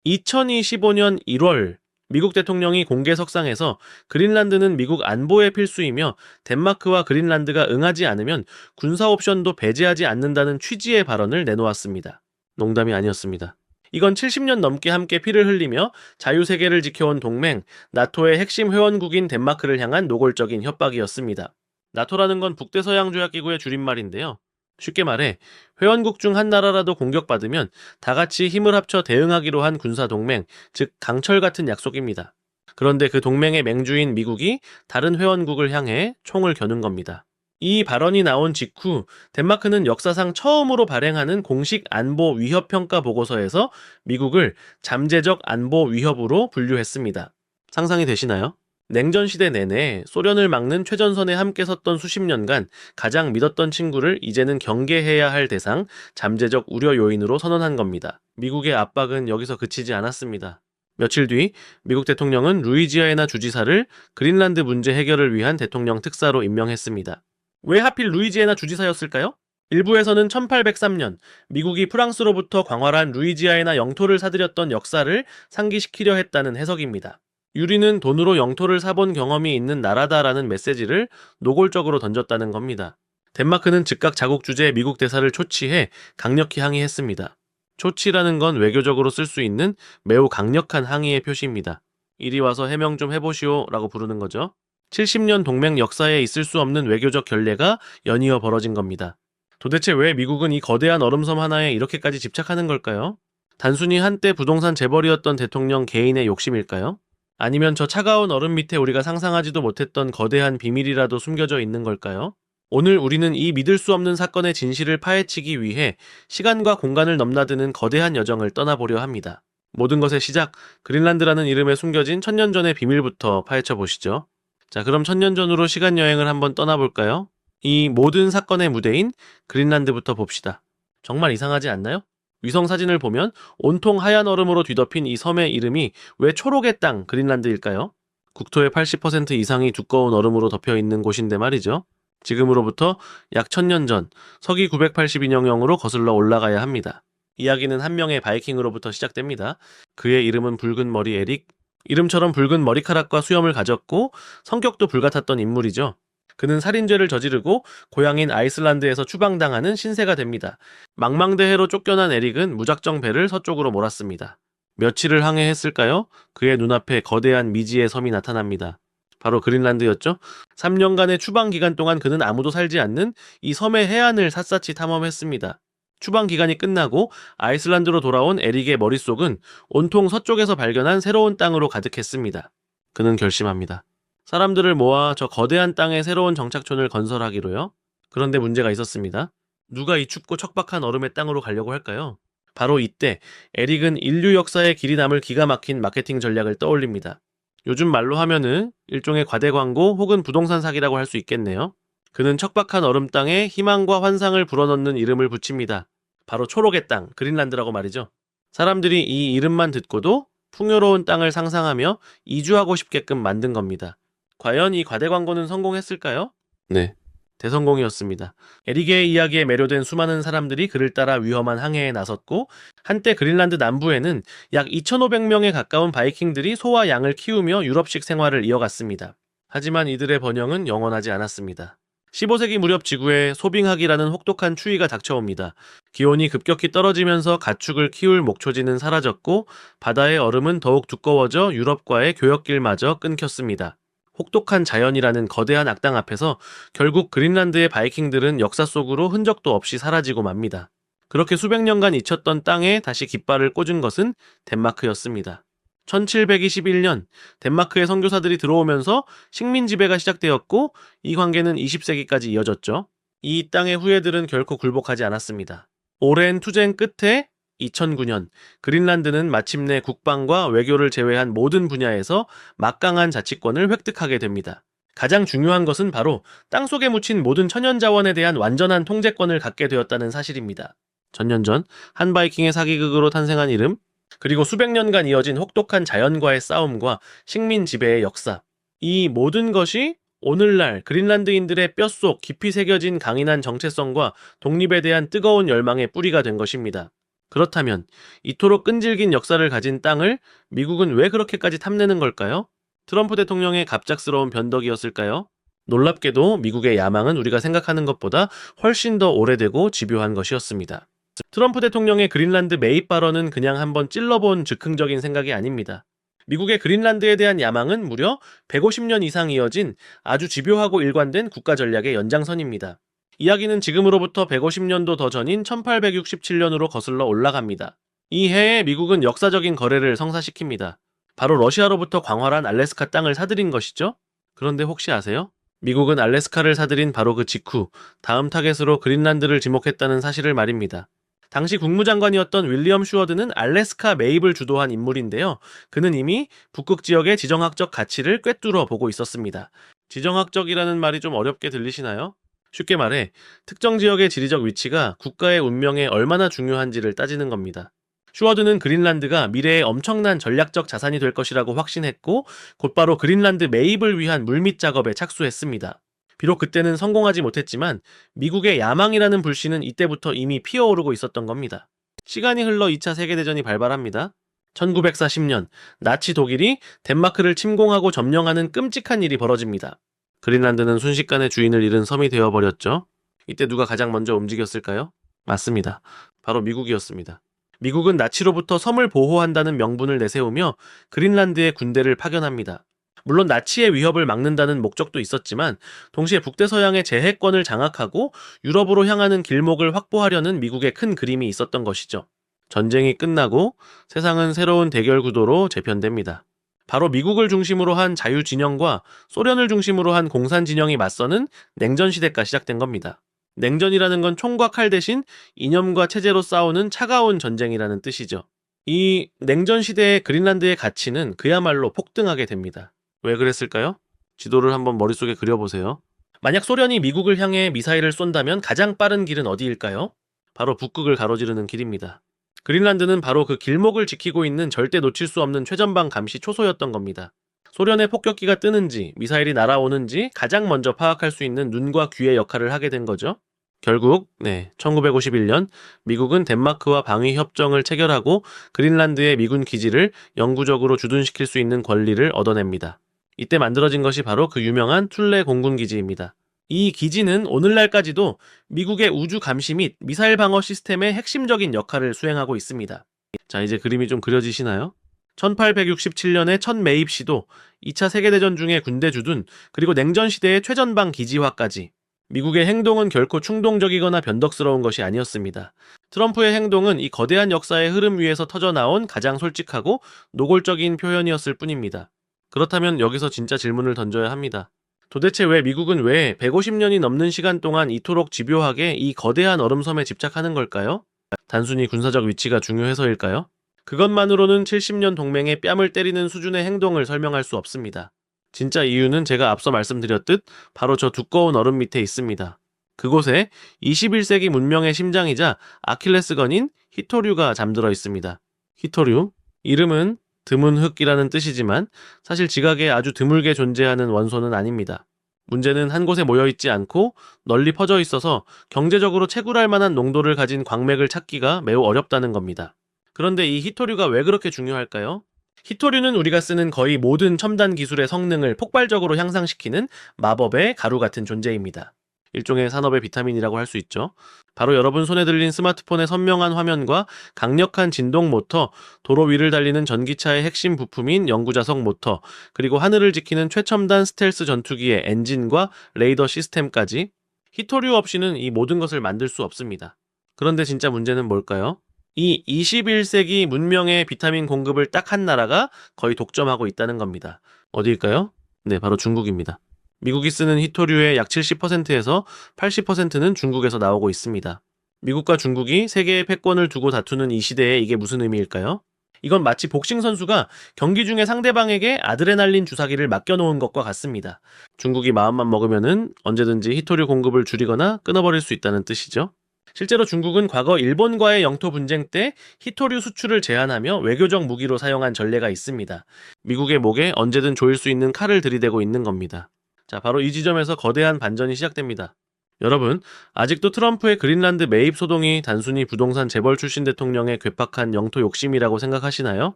2025년 1월 미국 대통령이 공개석상에서 그린란드는 미국 안보의 필수이며 덴마크와 그린란드가 응하지 않으면 군사 옵션도 배제하지 않는다는 취지의 발언을 내놓았습니다. 농담이 아니었습니다. 이건 70년 넘게 함께 피를 흘리며 자유세계를 지켜온 동맹, 나토의 핵심 회원국인 덴마크를 향한 노골적인 협박이었습니다. 나토라는 건 북대서양조약기구의 줄임말인데요. 쉽게 말해 회원국 중 한 나라라도 공격받으면 다 같이 힘을 합쳐 대응하기로 한 군사동맹, 즉 강철 같은 약속입니다. 그런데 그 동맹의 맹주인 미국이 다른 회원국을 향해 총을 겨눈 겁니다. 이 발언이 나온 직후 덴마크는 역사상 처음으로 발행하는 공식 안보 위협 평가 보고서에서 미국을 잠재적 안보 위협으로 분류했습니다. 상상이 되시나요? 냉전 시대 내내 소련을 막는 최전선에 함께 섰던 수십 년간 가장 믿었던 친구를 이제는 경계해야 할 대상, 잠재적 우려 요인으로 선언한 겁니다. 미국의 압박은 여기서 그치지 않았습니다. 며칠 뒤 미국 대통령은 루이지아나 주지사를 그린란드 문제 해결을 위한 대통령 특사로 임명했습니다. 왜 하필 루이지애나 주지사였을까요? 일부에서는 1803년 미국이 프랑스로부터 광활한 루이지아나 영토를 사들였던 역사를 상기시키려 했다는 해석입니다. 유리는 돈으로 영토를 사본 경험이 있는 나라다라는 메시지를 노골적으로 던졌다는 겁니다. 덴마크는 즉각 자국 주재 미국 대사를 초치해 강력히 항의했습니다. 초치라는 건 외교적으로 쓸 수 있는 매우 강력한 항의의 표시입니다. 이리 와서 해명 좀 해보시오 라고 부르는 거죠. 70년 동맹 역사에 있을 수 없는 외교적 결례가 연이어 벌어진 겁니다. 도대체 왜 미국은 이 거대한 얼음섬 하나에 이렇게까지 집착하는 걸까요? 단순히 한때 부동산 재벌이었던 대통령 개인의 욕심일까요? 아니면 저 차가운 얼음 밑에 우리가 상상하지도 못했던 거대한 비밀이라도 숨겨져 있는 걸까요? 오늘 우리는 이 믿을 수 없는 사건의 진실을 파헤치기 위해 시간과 공간을 넘나드는 거대한 여정을 떠나보려 합니다. 모든 것의 시작, 그린란드라는 이름에 숨겨진 천년 전의 비밀부터 파헤쳐 보시죠. 자, 그럼 천년 전으로 시간 여행을 한번 떠나볼까요? 이 모든 사건의 무대인 그린란드부터 봅시다. 정말 이상하지 않나요? 위성 사진을 보면 온통 하얀 얼음으로 뒤덮인 이 섬의 이름이 왜 초록의 땅 그린란드일까요? 국토의 80% 이상이 두꺼운 얼음으로 덮여 있는 곳인데 말이죠. 지금으로부터 약 1000년 전 서기 982년경으로 거슬러 올라가야 합니다. 이야기는 한 명의 바이킹으로부터 시작됩니다. 그의 이름은 붉은 머리 에릭. 이름처럼 붉은 머리카락과 수염을 가졌고 성격도 불같았던 인물이죠. 그는 살인죄를 저지르고 고향인 아이슬란드에서 추방당하는 신세가 됩니다. 망망대해로 쫓겨난 에릭은 무작정 배를 서쪽으로 몰았습니다. 며칠을 항해했을까요? 그의 눈앞에 거대한 미지의 섬이 나타납니다. 바로 그린란드였죠. 3년간의 추방 기간 동안 그는 아무도 살지 않는 이 섬의 해안을 샅샅이 탐험했습니다. 추방 기간이 끝나고 아이슬란드로 돌아온 에릭의 머릿속은 온통 서쪽에서 발견한 새로운 땅으로 가득했습니다. 그는 결심합니다. 사람들을 모아 저 거대한 땅에 새로운 정착촌을 건설하기로요. 그런데 문제가 있었습니다. 누가 이 춥고 척박한 얼음의 땅으로 가려고 할까요? 바로 이때 에릭은 인류 역사에 길이 남을 기가 막힌 마케팅 전략을 떠올립니다. 요즘 말로 하면은 일종의 과대 광고 혹은 부동산 사기라고 할 수 있겠네요. 그는 척박한 얼음 땅에 희망과 환상을 불어넣는 이름을 붙입니다. 바로 초록의 땅, 그린란드라고 말이죠. 사람들이 이 이름만 듣고도 풍요로운 땅을 상상하며 이주하고 싶게끔 만든 겁니다. 과연 이 과대 광고는 성공했을까요? 네. 대성공이었습니다. 에릭의 이야기에 매료된 수많은 사람들이 그를 따라 위험한 항해에 나섰고 한때 그린란드 남부에는 약 2,500명에 가까운 바이킹들이 소와 양을 키우며 유럽식 생활을 이어갔습니다. 하지만 이들의 번영은 영원하지 않았습니다. 15세기 무렵 지구에 소빙하기라는 혹독한 추위가 닥쳐옵니다. 기온이 급격히 떨어지면서 가축을 키울 목초지는 사라졌고 바다의 얼음은 더욱 두꺼워져 유럽과의 교역길마저 끊겼습니다. 혹독한 자연이라는 거대한 악당 앞에서 결국 그린란드의 바이킹들은 역사 속으로 흔적도 없이 사라지고 맙니다. 그렇게 수백 년간 잊혔던 땅에 다시 깃발을 꽂은 것은 덴마크였습니다. 1721년 덴마크의 선교사들이 들어오면서 식민 지배가 시작되었고 이 관계는 20세기까지 이어졌죠. 이 땅의 후예들은 결코 굴복하지 않았습니다. 오랜 투쟁 끝에 2009년 그린란드는 마침내 국방과 외교를 제외한 모든 분야에서 막강한 자치권을 획득하게 됩니다. 가장 중요한 것은 바로 땅속에 묻힌 모든 천연자원에 대한 완전한 통제권을 갖게 되었다는 사실입니다. 천년 전 한 바이킹의 사기극으로 탄생한 이름, 그리고 수백 년간 이어진 혹독한 자연과의 싸움과 식민 지배의 역사. 이 모든 것이 오늘날 그린란드인들의 뼛속 깊이 새겨진 강인한 정체성과 독립에 대한 뜨거운 열망의 뿌리가 된 것입니다. 그렇다면 이토록 끈질긴 역사를 가진 땅을 미국은 왜 그렇게까지 탐내는 걸까요? 트럼프 대통령의 갑작스러운 변덕이었을까요? 놀랍게도 미국의 야망은 우리가 생각하는 것보다 훨씬 더 오래되고 집요한 것이었습니다. 트럼프 대통령의 그린란드 매입 발언은 그냥 한번 찔러본 즉흥적인 생각이 아닙니다. 미국의 그린란드에 대한 야망은 무려 150년 이상 이어진 아주 집요하고 일관된 국가 전략의 연장선입니다. 이야기는 지금으로부터 150년도 더 전인 1867년으로 거슬러 올라갑니다. 이 해에 미국은 역사적인 거래를 성사시킵니다. 바로 러시아로부터 광활한 알래스카 땅을 사들인 것이죠. 그런데 혹시 아세요? 미국은 알래스카를 사들인 바로 그 직후 다음 타겟으로 그린란드를 지목했다는 사실을 말입니다. 당시 국무장관이었던 윌리엄 슈워드는 알래스카 매입을 주도한 인물인데요. 그는 이미 북극 지역의 지정학적 가치를 꿰뚫어 보고 있었습니다. 지정학적이라는 말이 좀 어렵게 들리시나요? 쉽게 말해 특정 지역의 지리적 위치가 국가의 운명에 얼마나 중요한지를 따지는 겁니다. 슈워드는 그린란드가 미래의 엄청난 전략적 자산이 될 것이라고 확신했고 곧바로 그린란드 매입을 위한 물밑 작업에 착수했습니다. 비록 그때는 성공하지 못했지만 미국의 야망이라는 불씨는 이때부터 이미 피어오르고 있었던 겁니다. 시간이 흘러 2차 세계대전이 발발합니다. 1940년 나치 독일이 덴마크를 침공하고 점령하는 끔찍한 일이 벌어집니다. 그린란드는 순식간에 주인을 잃은 섬이 되어버렸죠. 이때 누가 가장 먼저 움직였을까요? 맞습니다. 바로 미국이었습니다. 미국은 나치로부터 섬을 보호한다는 명분을 내세우며 그린란드에 군대를 파견합니다. 물론 나치의 위협을 막는다는 목적도 있었지만 동시에 북대서양의 제해권을 장악하고 유럽으로 향하는 길목을 확보하려는 미국의 큰 그림이 있었던 것이죠. 전쟁이 끝나고 세상은 새로운 대결 구도로 재편됩니다. 바로 미국을 중심으로 한 자유진영과 소련을 중심으로 한 공산진영이 맞서는 냉전시대가 시작된 겁니다. 냉전이라는 건 총과 칼 대신 이념과 체제로 싸우는 차가운 전쟁이라는 뜻이죠. 이 냉전시대의 그린란드의 가치는 그야말로 폭등하게 됩니다. 왜 그랬을까요? 지도를 한번 머릿속에 그려보세요. 만약 소련이 미국을 향해 미사일을 쏜다면 가장 빠른 길은 어디일까요? 바로 북극을 가로지르는 길입니다. 그린란드는 바로 그 길목을 지키고 있는 절대 놓칠 수 없는 최전방 감시 초소였던 겁니다. 소련의 폭격기가 뜨는지 미사일이 날아오는지 가장 먼저 파악할 수 있는 눈과 귀의 역할을 하게 된 거죠. 결국 1951년 미국은 덴마크와 방위 협정을 체결하고 그린란드의 미군 기지를 영구적으로 주둔시킬 수 있는 권리를 얻어냅니다. 이때 만들어진 것이 바로 그 유명한 툴레 공군기지입니다. 이 기지는 오늘날까지도 미국의 우주 감시 및 미사일 방어 시스템의 핵심적인 역할을 수행하고 있습니다. 자, 이제 그림이 좀 그려지시나요? 1867년의 첫 매입 시도, 2차 세계대전 중에 군대 주둔, 그리고 냉전 시대의 최전방 기지화까지 미국의 행동은 결코 충동적이거나 변덕스러운 것이 아니었습니다. 트럼프의 행동은 이 거대한 역사의 흐름 위에서 터져나온 가장 솔직하고 노골적인 표현이었을 뿐입니다. 그렇다면 여기서 진짜 질문을 던져야 합니다. 도대체 미국은 왜 150년이 넘는 시간 동안 이토록 집요하게 이 거대한 얼음섬에 집착하는 걸까요? 단순히 군사적 위치가 중요해서일까요? 그것만으로는 70년 동맹의 뺨을 때리는 수준의 행동을 설명할 수 없습니다. 진짜 이유는 제가 앞서 말씀드렸듯 바로 저 두꺼운 얼음 밑에 있습니다. 그곳에 21세기 문명의 심장이자 아킬레스건인 히토류가 잠들어 있습니다. 히토류, 이름은 드문 흙이라는 뜻이지만 사실 지각에 아주 드물게 존재하는 원소는 아닙니다. 문제는 한 곳에 모여있지 않고 널리 퍼져 있어서 경제적으로 채굴할 만한 농도를 가진 광맥을 찾기가 매우 어렵다는 겁니다. 그런데 이 히토류가 왜 그렇게 중요할까요? 히토류는 우리가 쓰는 거의 모든 첨단 기술의 성능을 폭발적으로 향상시키는 마법의 가루 같은 존재입니다. 일종의 산업의 비타민이라고 할 수 있죠. 바로 여러분 손에 들린 스마트폰의 선명한 화면과 강력한 진동 모터, 도로 위를 달리는 전기차의 핵심 부품인 영구자석 모터, 그리고 하늘을 지키는 최첨단 스텔스 전투기의 엔진과 레이더 시스템까지 히토류 없이는 이 모든 것을 만들 수 없습니다. 그런데 진짜 문제는 뭘까요? 이 21세기 문명의 비타민 공급을 딱 한 나라가 거의 독점하고 있다는 겁니다. 어디일까요? 네, 바로 중국입니다. 미국이 쓰는 히토류의 약 70%에서 80%는 중국에서 나오고 있습니다. 미국과 중국이 세계의 패권을 두고 다투는 이 시대에 이게 무슨 의미일까요? 이건 마치 복싱 선수가 경기 중에 상대방에게 아드레날린 주사기를 맡겨놓은 것과 같습니다. 중국이 마음만 먹으면은 언제든지 히토류 공급을 줄이거나 끊어버릴 수 있다는 뜻이죠. 실제로 중국은 과거 일본과의 영토 분쟁 때 히토류 수출을 제한하며 외교적 무기로 사용한 전례가 있습니다. 미국의 목에 언제든 조일 수 있는 칼을 들이대고 있는 겁니다. 자, 바로 이 지점에서 거대한 반전이 시작됩니다. 여러분, 아직도 트럼프의 그린란드 매입 소동이 단순히 부동산 재벌 출신 대통령의 괴팍한 영토 욕심이라고 생각하시나요?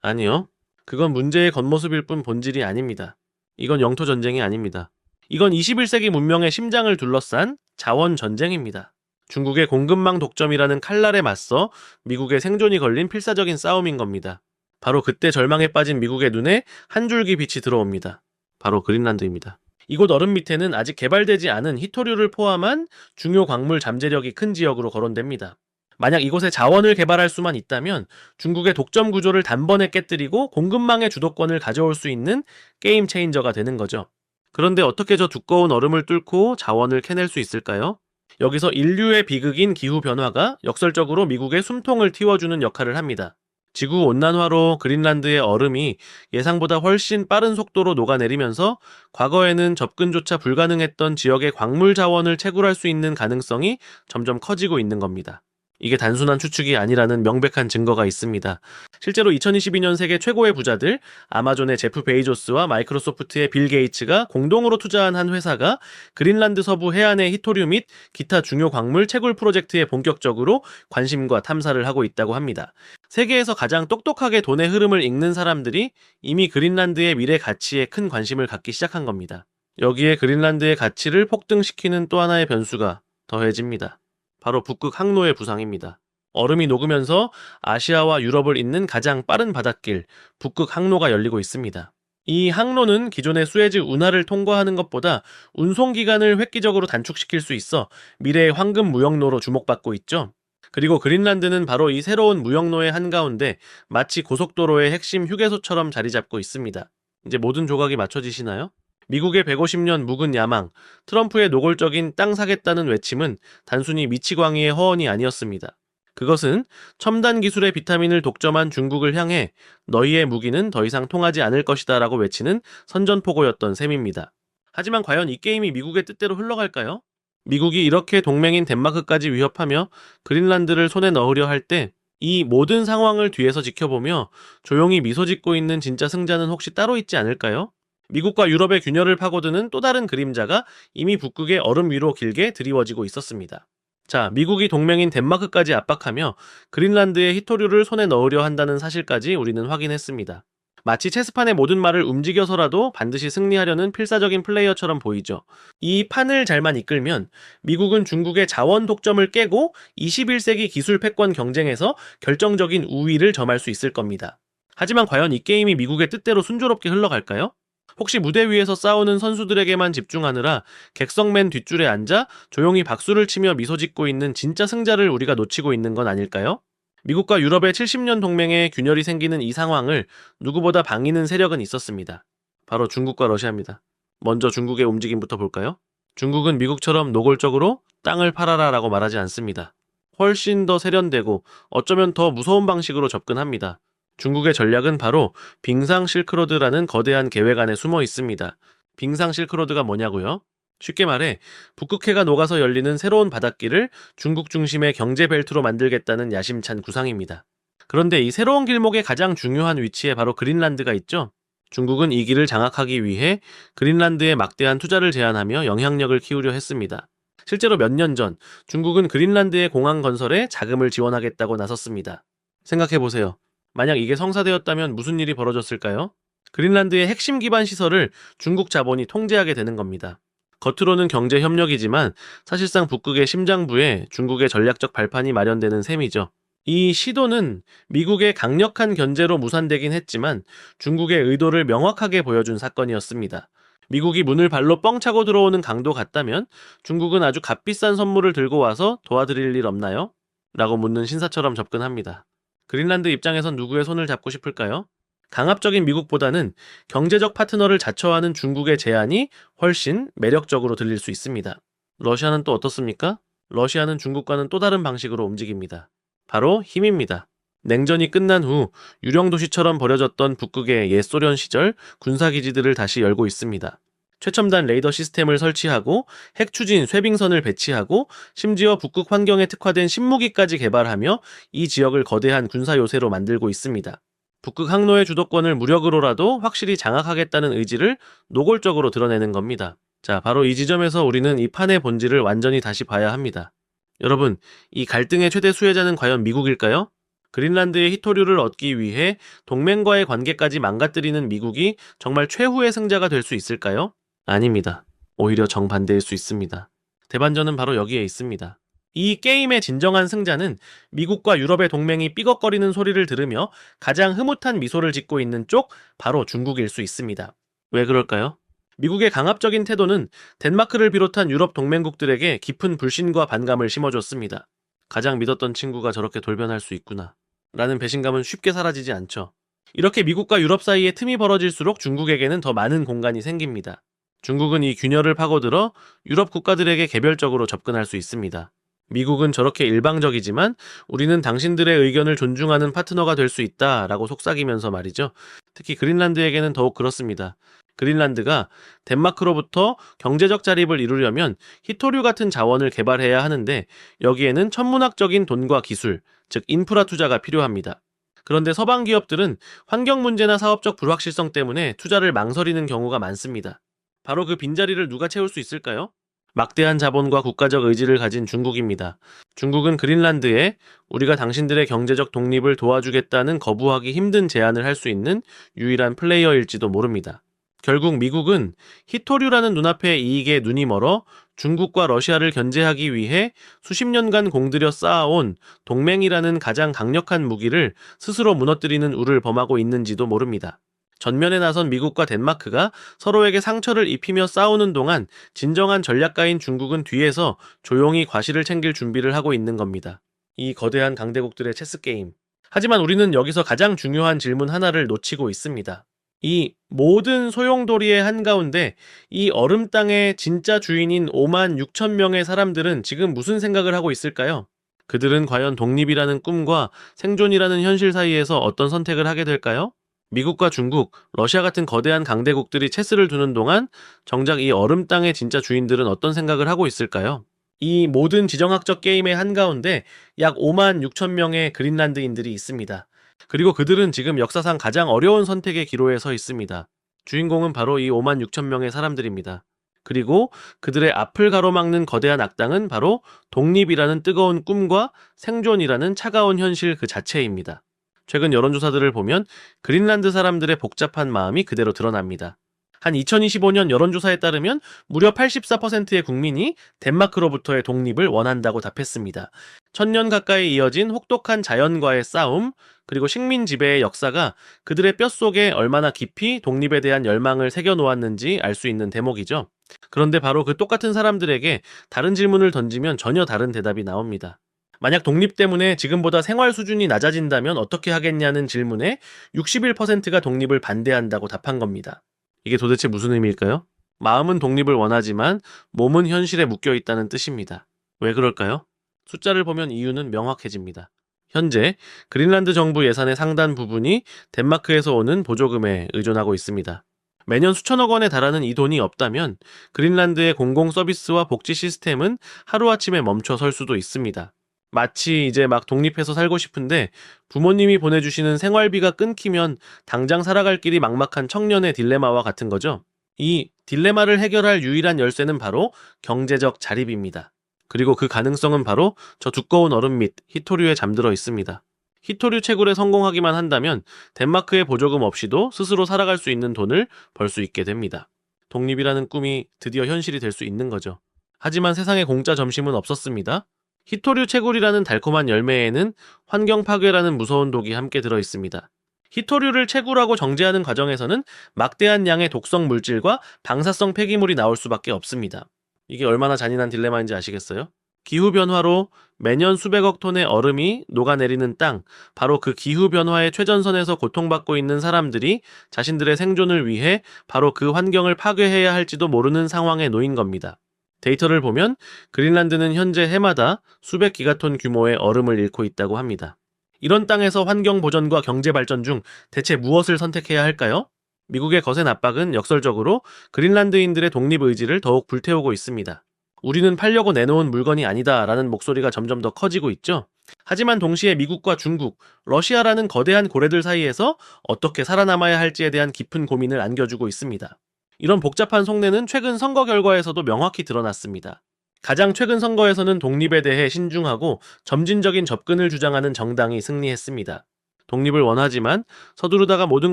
아니요. 그건 문제의 겉모습일 뿐 본질이 아닙니다. 이건 영토 전쟁이 아닙니다. 이건 21세기 문명의 심장을 둘러싼 자원 전쟁입니다. 중국의 공급망 독점이라는 칼날에 맞서 미국의 생존이 걸린 필사적인 싸움인 겁니다. 바로 그때 절망에 빠진 미국의 눈에 한 줄기 빛이 들어옵니다. 바로 그린란드입니다. 이곳 얼음 밑에는 아직 개발되지 않은 희토류를 포함한 중요 광물 잠재력이 큰 지역으로 거론됩니다. 만약 이곳에 자원을 개발할 수만 있다면 중국의 독점 구조를 단번에 깨뜨리고 공급망의 주도권을 가져올 수 있는 게임 체인저가 되는 거죠. 그런데 어떻게 저 두꺼운 얼음을 뚫고 자원을 캐낼 수 있을까요? 여기서 인류의 비극인 기후변화가 역설적으로 미국의 숨통을 틔워주는 역할을 합니다. 지구온난화로 그린란드의 얼음이 예상보다 훨씬 빠른 속도로 녹아내리면서 과거에는 접근조차 불가능했던 지역의 광물 자원을 채굴할 수 있는 가능성이 점점 커지고 있는 겁니다. 이게 단순한 추측이 아니라는 명백한 증거가 있습니다. 실제로 2022년 세계 최고의 부자들, 아마존의 제프 베이조스와 마이크로소프트의 빌 게이츠가 공동으로 투자한 한 회사가 그린란드 서부 해안의 희토류 및 기타 중요 광물 채굴 프로젝트에 본격적으로 관심과 탐사를 하고 있다고 합니다. 세계에서 가장 똑똑하게 돈의 흐름을 읽는 사람들이 이미 그린란드의 미래 가치에 큰 관심을 갖기 시작한 겁니다. 여기에 그린란드의 가치를 폭등시키는 또 하나의 변수가 더해집니다. 바로 북극 항로의 부상입니다. 얼음이 녹으면서 아시아와 유럽을 잇는 가장 빠른 바닷길, 북극 항로가 열리고 있습니다. 이 항로는 기존의 수에즈 운하를 통과하는 것보다 운송 기간을 획기적으로 단축시킬 수 있어 미래의 황금 무역로로 주목받고 있죠. 그리고 그린란드는 바로 이 새로운 무역로의 한가운데 마치 고속도로의 핵심 휴게소처럼 자리 잡고 있습니다. 이제 모든 조각이 맞춰지시나요? 미국의 150년 묵은 야망, 트럼프의 노골적인 땅 사겠다는 외침은 단순히 미치광이의 허언이 아니었습니다. 그것은 첨단 기술의 비타민을 독점한 중국을 향해 너희의 무기는 더 이상 통하지 않을 것이다 라고 외치는 선전포고였던 셈입니다. 하지만 과연 이 게임이 미국의 뜻대로 흘러갈까요? 미국이 이렇게 동맹인 덴마크까지 위협하며 그린란드를 손에 넣으려 할 때 이 모든 상황을 뒤에서 지켜보며 조용히 미소 짓고 있는 진짜 승자는 혹시 따로 있지 않을까요? 미국과 유럽의 균열을 파고드는 또 다른 그림자가 이미 북극의 얼음 위로 길게 드리워지고 있었습니다. 자, 미국이 동맹인 덴마크까지 압박하며 그린란드의 희토류를 손에 넣으려 한다는 사실까지 우리는 확인했습니다. 마치 체스판의 모든 말을 움직여서라도 반드시 승리하려는 필사적인 플레이어처럼 보이죠. 이 판을 잘만 이끌면 미국은 중국의 자원 독점을 깨고 21세기 기술 패권 경쟁에서 결정적인 우위를 점할 수 있을 겁니다. 하지만 과연 이 게임이 미국의 뜻대로 순조롭게 흘러갈까요? 혹시 무대 위에서 싸우는 선수들에게만 집중하느라 객석맨 뒷줄에 앉아 조용히 박수를 치며 미소 짓고 있는 진짜 승자를 우리가 놓치고 있는 건 아닐까요? 미국과 유럽의 70년 동맹에 균열이 생기는 이 상황을 누구보다 방이는 세력은 있었습니다. 바로 중국과 러시아입니다. 먼저 중국의 움직임부터 볼까요? 중국은 미국처럼 노골적으로 땅을 팔아라 라고 말하지 않습니다. 훨씬 더 세련되고 어쩌면 더 무서운 방식으로 접근합니다. 중국의 전략은 바로 빙상 실크로드라는 거대한 계획 안에 숨어 있습니다. 빙상 실크로드가 뭐냐고요? 쉽게 말해 북극해가 녹아서 열리는 새로운 바닷길을 중국 중심의 경제 벨트로 만들겠다는 야심찬 구상입니다. 그런데 이 새로운 길목의 가장 중요한 위치에 바로 그린란드가 있죠. 중국은 이 길을 장악하기 위해 그린란드에 막대한 투자를 제안하며 영향력을 키우려 했습니다. 실제로 몇 년 전 중국은 그린란드의 공항 건설에 자금을 지원하겠다고 나섰습니다. 생각해보세요. 만약 이게 성사되었다면 무슨 일이 벌어졌을까요? 그린란드의 핵심 기반 시설을 중국 자본이 통제하게 되는 겁니다. 겉으로는 경제 협력이지만 사실상 북극의 심장부에 중국의 전략적 발판이 마련되는 셈이죠. 이 시도는 미국의 강력한 견제로 무산되긴 했지만 중국의 의도를 명확하게 보여준 사건이었습니다. 미국이 문을 발로 뻥 차고 들어오는 강도 같다면 중국은 아주 값비싼 선물을 들고 와서 도와드릴 일 없나요? 라고 묻는 신사처럼 접근합니다. 그린란드 입장에선 누구의 손을 잡고 싶을까요? 강압적인 미국보다는 경제적 파트너를 자처하는 중국의 제안이 훨씬 매력적으로 들릴 수 있습니다. 러시아는 또 어떻습니까? 러시아는 중국과는 또 다른 방식으로 움직입니다. 바로 힘입니다. 냉전이 끝난 후 유령 도시처럼 버려졌던 북극의 옛 소련 시절 군사기지들을 다시 열고 있습니다. 최첨단 레이더 시스템을 설치하고 핵 추진 쇄빙선을 배치하고 심지어 북극 환경에 특화된 신무기까지 개발하며 이 지역을 거대한 군사 요새로 만들고 있습니다. 북극 항로의 주도권을 무력으로라도 확실히 장악하겠다는 의지를 노골적으로 드러내는 겁니다. 자, 바로 이 지점에서 우리는 이 판의 본질을 완전히 다시 봐야 합니다. 여러분, 이 갈등의 최대 수혜자는 과연 미국일까요? 그린란드의 희토류를 얻기 위해 동맹과의 관계까지 망가뜨리는 미국이 정말 최후의 승자가 될 수 있을까요? 아닙니다. 오히려 정반대일 수 있습니다. 대반전은 바로 여기에 있습니다. 이 게임의 진정한 승자는 미국과 유럽의 동맹이 삐걱거리는 소리를 들으며 가장 흐뭇한 미소를 짓고 있는 쪽, 바로 중국일 수 있습니다. 왜 그럴까요? 미국의 강압적인 태도는 덴마크를 비롯한 유럽 동맹국들에게 깊은 불신과 반감을 심어줬습니다. 가장 믿었던 친구가 저렇게 돌변할 수 있구나 라는 배신감은 쉽게 사라지지 않죠. 이렇게 미국과 유럽 사이에 틈이 벌어질수록 중국에게는 더 많은 공간이 생깁니다. 중국은 이 균열을 파고들어 유럽 국가들에게 개별적으로 접근할 수 있습니다. 미국은 저렇게 일방적이지만 우리는 당신들의 의견을 존중하는 파트너가 될 수 있다라고 속삭이면서 말이죠. 특히 그린란드에게는 더욱 그렇습니다. 그린란드가 덴마크로부터 경제적 자립을 이루려면 희토류 같은 자원을 개발해야 하는데 여기에는 천문학적인 돈과 기술, 즉 인프라 투자가 필요합니다. 그런데 서방 기업들은 환경 문제나 사업적 불확실성 때문에 투자를 망설이는 경우가 많습니다. 바로 그 빈자리를 누가 채울 수 있을까요? 막대한 자본과 국가적 의지를 가진 중국입니다. 중국은 그린란드에 우리가 당신들의 경제적 독립을 도와주겠다는 거부하기 힘든 제안을 할 수 있는 유일한 플레이어일지도 모릅니다. 결국 미국은 희토류라는 눈앞의 이익에 눈이 멀어 중국과 러시아를 견제하기 위해 수십 년간 공들여 쌓아온 동맹이라는 가장 강력한 무기를 스스로 무너뜨리는 우를 범하고 있는지도 모릅니다. 전면에 나선 미국과 덴마크가 서로에게 상처를 입히며 싸우는 동안 진정한 전략가인 중국은 뒤에서 조용히 과실을 챙길 준비를 하고 있는 겁니다. 이 거대한 강대국들의 체스 게임. 하지만 우리는 여기서 가장 중요한 질문 하나를 놓치고 있습니다. 이 모든 소용돌이의 한가운데 이 얼음 땅의 진짜 주인인 5만 6천 명의 사람들은 지금 무슨 생각을 하고 있을까요? 그들은 과연 독립이라는 꿈과 생존이라는 현실 사이에서 어떤 선택을 하게 될까요? 미국과 중국, 러시아 같은 거대한 강대국들이 체스를 두는 동안 정작 이 얼음 땅의 진짜 주인들은 어떤 생각을 하고 있을까요? 이 모든 지정학적 게임의 한가운데 약 5만 6천 명의 그린란드인들이 있습니다. 그리고 그들은 지금 역사상 가장 어려운 선택의 기로에 서 있습니다. 주인공은 바로 이 5만 6천 명의 사람들입니다. 그리고 그들의 앞을 가로막는 거대한 악당은 바로 독립이라는 뜨거운 꿈과 생존이라는 차가운 현실 그 자체입니다. 최근 여론조사들을 보면 그린란드 사람들의 복잡한 마음이 그대로 드러납니다. 한 2025년 여론조사에 따르면 무려 84%의 국민이 덴마크로부터의 독립을 원한다고 답했습니다. 1000년 가까이 이어진 혹독한 자연과의 싸움, 그리고 식민 지배의 역사가 그들의 뼛속에 얼마나 깊이 독립에 대한 열망을 새겨놓았는지 알 수 있는 대목이죠. 그런데 바로 그 똑같은 사람들에게 다른 질문을 던지면 전혀 다른 대답이 나옵니다. 만약 독립 때문에 지금보다 생활 수준이 낮아진다면 어떻게 하겠냐는 질문에 61%가 독립을 반대한다고 답한 겁니다. 이게 도대체 무슨 의미일까요? 마음은 독립을 원하지만 몸은 현실에 묶여 있다는 뜻입니다. 왜 그럴까요? 숫자를 보면 이유는 명확해집니다. 현재 그린란드 정부 예산의 상당 부분이 덴마크에서 오는 보조금에 의존하고 있습니다. 매년 수천억 원에 달하는 이 돈이 없다면 그린란드의 공공 서비스와 복지 시스템은 하루아침에 멈춰 설 수도 있습니다. 마치 이제 막 독립해서 살고 싶은데 부모님이 보내주시는 생활비가 끊기면 당장 살아갈 길이 막막한 청년의 딜레마와 같은 거죠. 이 딜레마를 해결할 유일한 열쇠는 바로 경제적 자립입니다. 그리고 그 가능성은 바로 저 두꺼운 얼음 밑 희토류에 잠들어 있습니다. 희토류 채굴에 성공하기만 한다면 덴마크의 보조금 없이도 스스로 살아갈 수 있는 돈을 벌 수 있게 됩니다. 독립이라는 꿈이 드디어 현실이 될 수 있는 거죠. 하지만 세상에 공짜 점심은 없었습니다. 희토류 채굴이라는 달콤한 열매에는 환경 파괴라는 무서운 독이 함께 들어 있습니다. 희토류를 채굴하고 정제하는 과정에서는 막대한 양의 독성 물질과 방사성 폐기물이 나올 수밖에 없습니다. 이게 얼마나 잔인한 딜레마인지 아시겠어요? 기후변화로 매년 수백억 톤의 얼음이 녹아내리는 땅, 바로 그 기후변화의 최전선에서 고통받고 있는 사람들이 자신들의 생존을 위해 바로 그 환경을 파괴해야 할지도 모르는 상황에 놓인 겁니다. 데이터를 보면 그린란드는 현재 해마다 수백 기가톤 규모의 얼음을 잃고 있다고 합니다. 이런 땅에서 환경 보전과 경제 발전 중 대체 무엇을 선택해야 할까요? 미국의 거센 압박은 역설적으로 그린란드인들의 독립 의지를 더욱 불태우고 있습니다. 우리는 팔려고 내놓은 물건이 아니다라는 목소리가 점점 더 커지고 있죠. 하지만 동시에 미국과 중국, 러시아라는 거대한 고래들 사이에서 어떻게 살아남아야 할지에 대한 깊은 고민을 안겨주고 있습니다. 이런 복잡한 속내는 최근 선거 결과에서도 명확히 드러났습니다. 가장 최근 선거에서는 독립에 대해 신중하고 점진적인 접근을 주장하는 정당이 승리했습니다. 독립을 원하지만 서두르다가 모든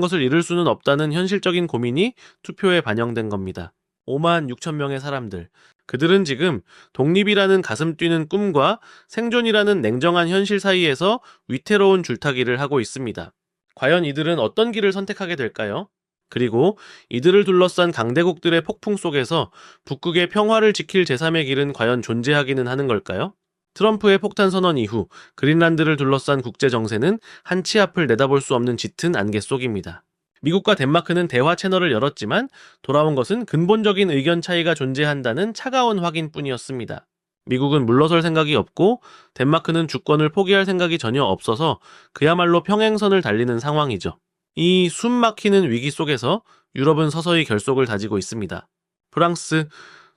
것을 잃을 수는 없다는 현실적인 고민이 투표에 반영된 겁니다. 5만 6천 명의 사람들. 그들은 지금 독립이라는 가슴 뛰는 꿈과 생존이라는 냉정한 현실 사이에서 위태로운 줄타기를 하고 있습니다. 과연 이들은 어떤 길을 선택하게 될까요? 그리고 이들을 둘러싼 강대국들의 폭풍 속에서 북극의 평화를 지킬 제3의 길은 과연 존재하기는 하는 걸까요? 트럼프의 폭탄 선언 이후 그린란드를 둘러싼 국제 정세는 한 치 앞을 내다볼 수 없는 짙은 안개 속입니다. 미국과 덴마크는 대화 채널을 열었지만 돌아온 것은 근본적인 의견 차이가 존재한다는 차가운 확인뿐이었습니다. 미국은 물러설 생각이 없고 덴마크는 주권을 포기할 생각이 전혀 없어서 그야말로 평행선을 달리는 상황이죠. 이 숨 막히는 위기 속에서 유럽은 서서히 결속을 다지고 있습니다. 프랑스,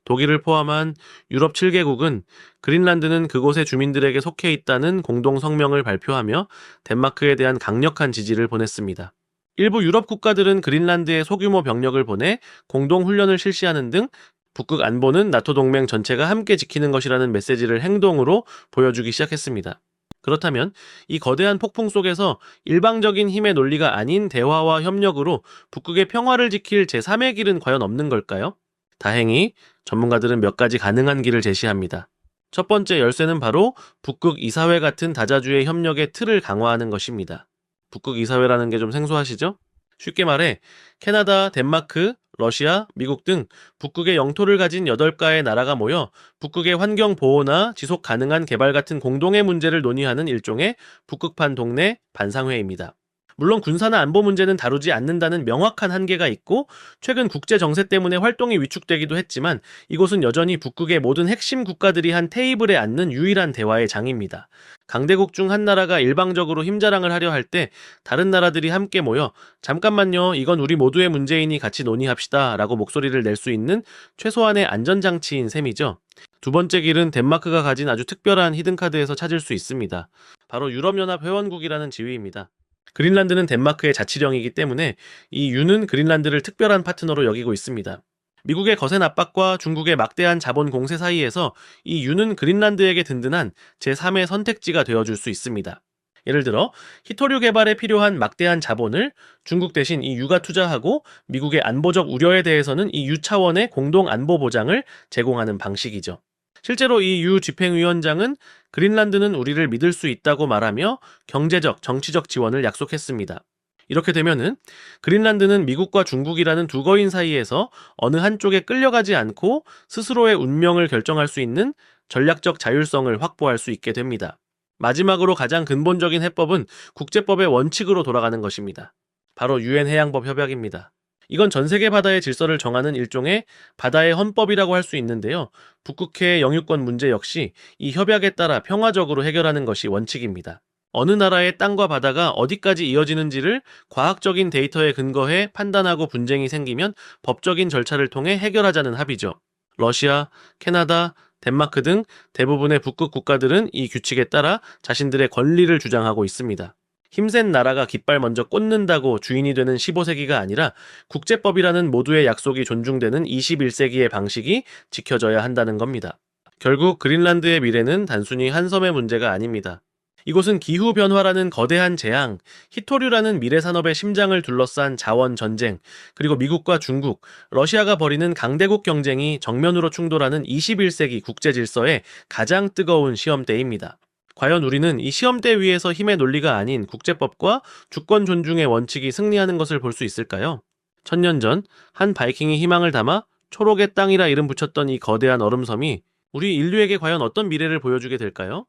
독일을 포함한 유럽 7개국은 그린란드는 그곳의 주민들에게 속해 있다는 공동 성명을 발표하며 덴마크에 대한 강력한 지지를 보냈습니다. 일부 유럽 국가들은 그린란드에 소규모 병력을 보내 공동 훈련을 실시하는 등 북극 안보는 나토 동맹 전체가 함께 지키는 것이라는 메시지를 행동으로 보여주기 시작했습니다. 그렇다면 이 거대한 폭풍 속에서 일방적인 힘의 논리가 아닌 대화와 협력으로 북극의 평화를 지킬 제3의 길은 과연 없는 걸까요? 다행히 전문가들은 몇 가지 가능한 길을 제시합니다. 첫 번째 열쇠는 바로 북극 이사회 같은 다자주의 협력의 틀을 강화하는 것입니다. 북극 이사회라는 게 좀 생소하시죠? 쉽게 말해 캐나다, 덴마크, 러시아, 미국 등 북극의 영토를 가진 8가의 나라가 모여 북극의 환경 보호나 지속 가능한 개발 같은 공동의 문제를 논의하는 일종의 북극판 동네 반상회입니다. 물론 군사나 안보 문제는 다루지 않는다는 명확한 한계가 있고 최근 국제 정세 때문에 활동이 위축되기도 했지만 이곳은 여전히 북극의 모든 핵심 국가들이 한 테이블에 앉는 유일한 대화의 장입니다. 강대국 중 한 나라가 일방적으로 힘자랑을 하려 할 때 다른 나라들이 함께 모여 잠깐만요, 이건 우리 모두의 문제이니 같이 논의합시다 라고 목소리를 낼 수 있는 최소한의 안전장치인 셈이죠. 두 번째 길은 덴마크가 가진 아주 특별한 히든카드에서 찾을 수 있습니다. 바로 유럽연합 회원국이라는 지위입니다. 그린란드는 덴마크의 자치령이기 때문에 이 U는 그린란드를 특별한 파트너로 여기고 있습니다. 미국의 거센 압박과 중국의 막대한 자본 공세 사이에서 이 U는 그린란드에게 든든한 제3의 선택지가 되어줄 수 있습니다. 예를 들어 히토류 개발에 필요한 막대한 자본을 중국 대신 이 U가 투자하고 미국의 안보적 우려에 대해서는 이 U 차원의 공동 안보 보장을 제공하는 방식이죠. 실제로 이 U 집행위원장은 그린란드는 우리를 믿을 수 있다고 말하며 경제적, 정치적 지원을 약속했습니다. 이렇게 되면은 그린란드는 미국과 중국이라는 두 거인 사이에서 어느 한쪽에 끌려가지 않고 스스로의 운명을 결정할 수 있는 전략적 자율성을 확보할 수 있게 됩니다. 마지막으로 가장 근본적인 해법은 국제법의 원칙으로 돌아가는 것입니다. 바로 유엔 해양법 협약입니다. 이건 전 세계 바다의 질서를 정하는 일종의 바다의 헌법이라고 할 수 있는데요. 북극해의 영유권 문제 역시 이 협약에 따라 평화적으로 해결하는 것이 원칙입니다. 어느 나라의 땅과 바다가 어디까지 이어지는지를 과학적인 데이터에 근거해 판단하고 분쟁이 생기면 법적인 절차를 통해 해결하자는 합의죠. 러시아, 캐나다, 덴마크 등 대부분의 북극 국가들은 이 규칙에 따라 자신들의 권리를 주장하고 있습니다. 힘센 나라가 깃발 먼저 꽂는다고 주인이 되는 15세기가 아니라 국제법이라는 모두의 약속이 존중되는 21세기의 방식이 지켜져야 한다는 겁니다. 결국 그린란드의 미래는 단순히 한 섬의 문제가 아닙니다. 이곳은 기후변화라는 거대한 재앙, 히토류라는 미래산업의 심장을 둘러싼 자원 전쟁, 그리고 미국과 중국, 러시아가 벌이는 강대국 경쟁이 정면으로 충돌하는 21세기 국제질서의 가장 뜨거운 시험대입니다. 과연 우리는 이 시험대 위에서 힘의 논리가 아닌 국제법과 주권 존중의 원칙이 승리하는 것을 볼 수 있을까요? 1000년 전 한 바이킹이 희망을 담아 초록의 땅이라 이름 붙였던 이 거대한 얼음섬이 우리 인류에게 과연 어떤 미래를 보여주게 될까요?